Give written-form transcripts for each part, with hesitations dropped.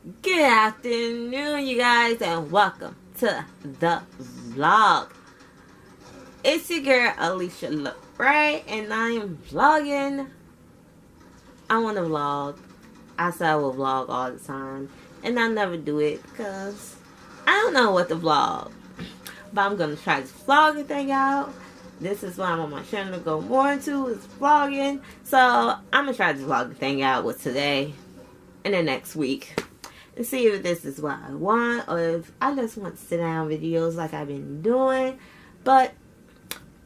Good afternoon, you guys, and welcome to the vlog. It's your girl, Alicia, right? And I am vlogging. I want to vlog. I said I will vlog all the time, and I never do it because I don't know what to vlog. But I'm going to try this vlogging thing out. This is what I'm on my channel to go more into, is vlogging. So, I'm going to try this vlogging thing out with today and the next week. And see if this is what I want, or if I just want sit down videos like I've been doing. But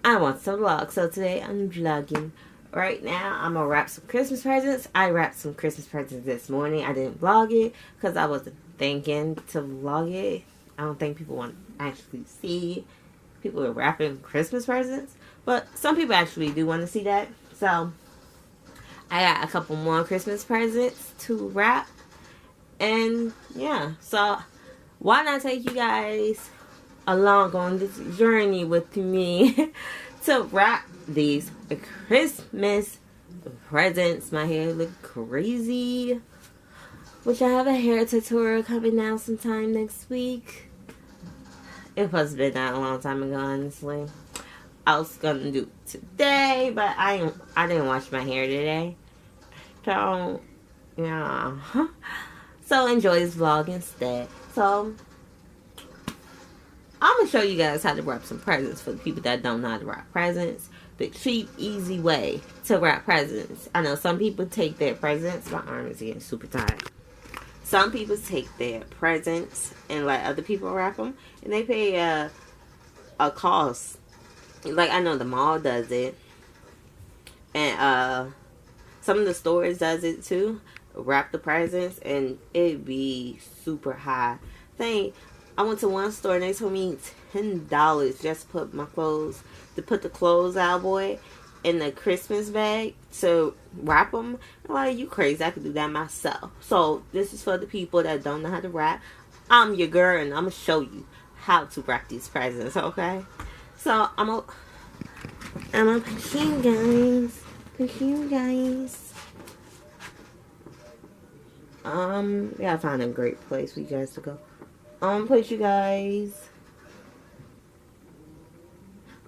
I want to vlog, so today I'm vlogging. Right now I'm gonna wrap some Christmas presents. I wrapped some Christmas presents this morning. I didn't vlog it because I wasn't thinking to vlog it. I don't think people want to actually see people are wrapping Christmas presents, but some people actually do want to see that. So I got a couple more Christmas presents to wrap. And yeah, so why not take you guys along on this journey with me to wrap these Christmas presents. My hair look crazy, which I have a hair tutorial coming out sometime next week. It must have been that a long time ago, honestly. I was gonna do it today, but I didn't wash my hair today, so yeah. So enjoy this vlog instead. So I'm going to show you guys how to wrap some presents for the people that don't know how to wrap presents. The cheap, easy way to wrap presents. I know some people take their presents. My arm is getting super tired. Some people take their presents and let other people wrap them. And they pay a cost. Like, I know the mall does it. And some of the stores does it too. Wrap the presents, and it'd be super high. I went to one store and they told me $10 just to put my clothes, to put the clothes out, boy, in the Christmas bag to wrap them. I'm like, you crazy? I could do that myself. So this is for the people that don't know how to wrap. I'm your girl, and I'm gonna show you how to wrap these presents. Okay? So I'm gonna put you guys. We gotta find a great place for you guys to go. I'm gonna put you guys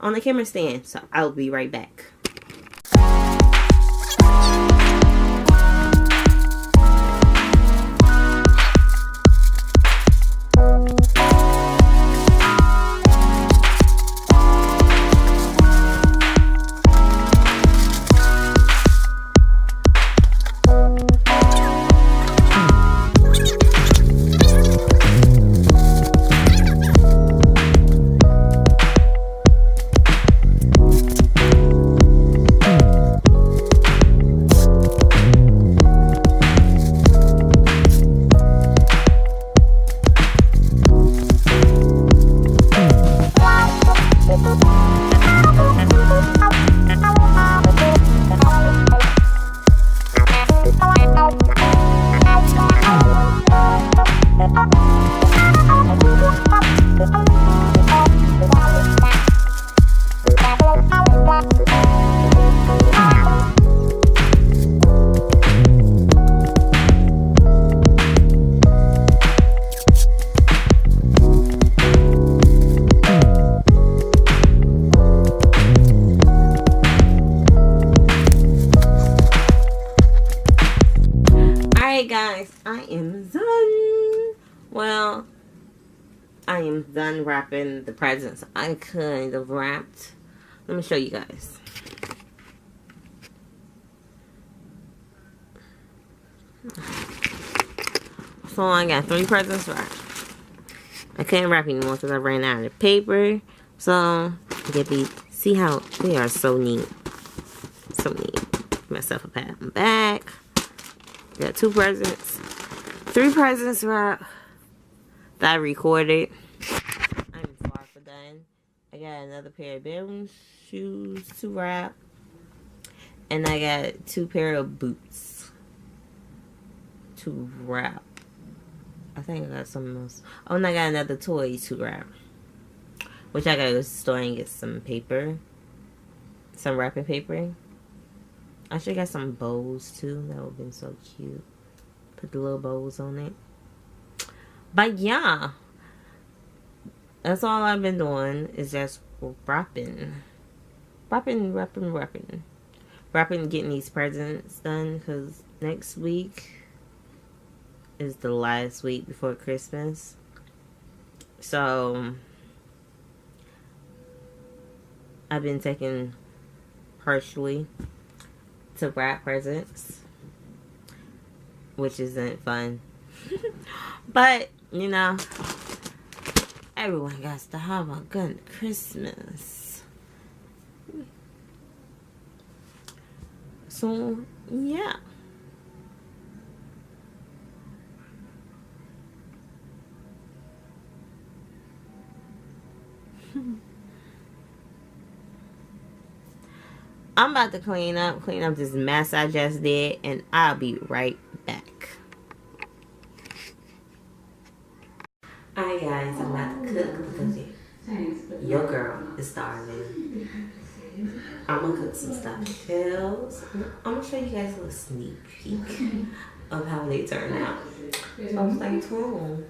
on the camera stand, so I'll be right back. Alright guys, I am done. Well, I am done wrapping the presents I kind of wrapped. Let me show you guys. So I got 3 presents wrapped. I couldn't wrap anymore because I ran out of paper. So, see how they are so neat. So neat. Give myself a pat on the back. Got 2 presents. 3 presents wrapped that I recorded. I'm far from done. I got another pair of bedroom shoes to wrap. And I got 2 pair of boots to wrap. I think I got something else. Oh, and I got another toy to wrap. Which I gotta go to the store and get some paper. Some wrapping paper. I should get some bows too. That would have been so cute. Put the little bows on it. But yeah, that's all I've been doing is just wrapping, getting these presents done, because next week is the last week before Christmas. So I've been taking partially to wrap presents, which isn't fun. But, you know, everyone got to have a good Christmas. So, yeah. I'm about to clean up this mess I just did, and I'll be right back. Alright guys, I'm about to cook because your girl is starving. I'm gonna cook some stuffed shells. I'm gonna show you guys a little sneak peek of how they turn out. So stay tuned.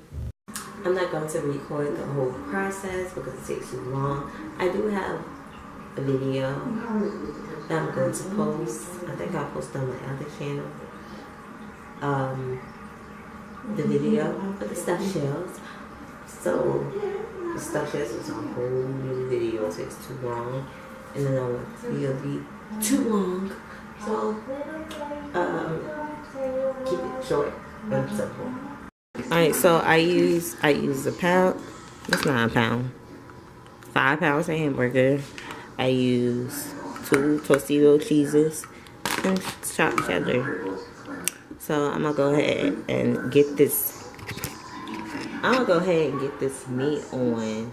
I'm not going to record the whole process because it takes too long. I do have a video that I'm going to post. I think I'll post on my other channel. The video of the stuffed shells. So the stuffed shells is a whole new video. It takes too long, and then I want the video to be too long. So keep it short and simple. Alright, so I use a pound. That's not a pound. 5 pounds of hamburger. I use 2 Tostito cheeses and chopped cheddar. So I'm gonna go ahead and get this. Meat on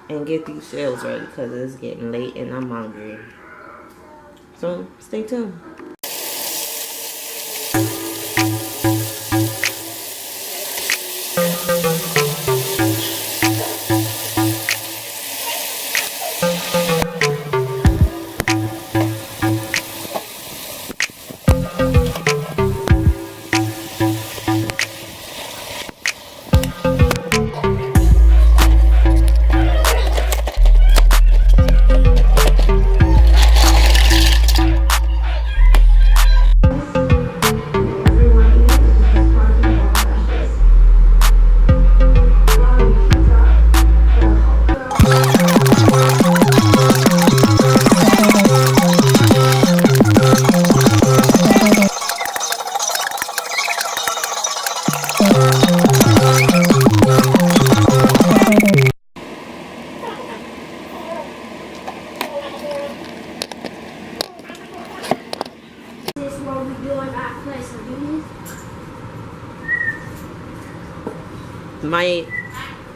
and get these shells ready because it's getting late and I'm hungry. So stay tuned.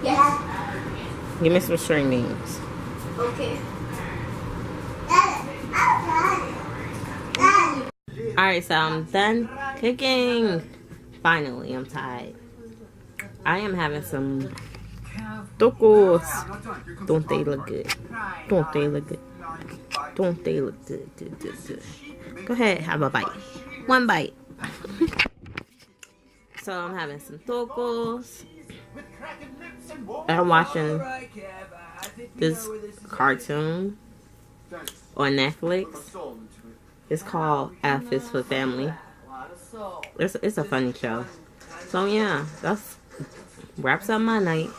Yes. Give me some string beans. Okay. Alright, so I'm done cooking. Finally, I'm tired. I am having some tacos. Don't they look good? Don't they look good? Don't they look good? Good. Go ahead, have a bite. One bite. So I'm having some tacos. I'm watching this cartoon on Netflix. It's called F is for Family. It's a funny show. So yeah, that's wraps up my night.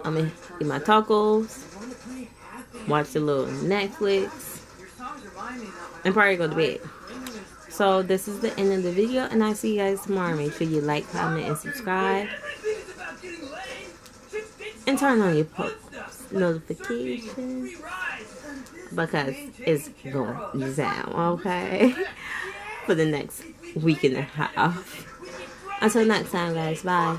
I'm gonna eat my tacos, watch a little Netflix, and probably go to bed. So this is the end of the video, and I'll see you guys tomorrow. Make sure you like, comment, and subscribe. And turn on your post notifications because it's going down, okay? For the next week and a half. Until next time, guys. Bye.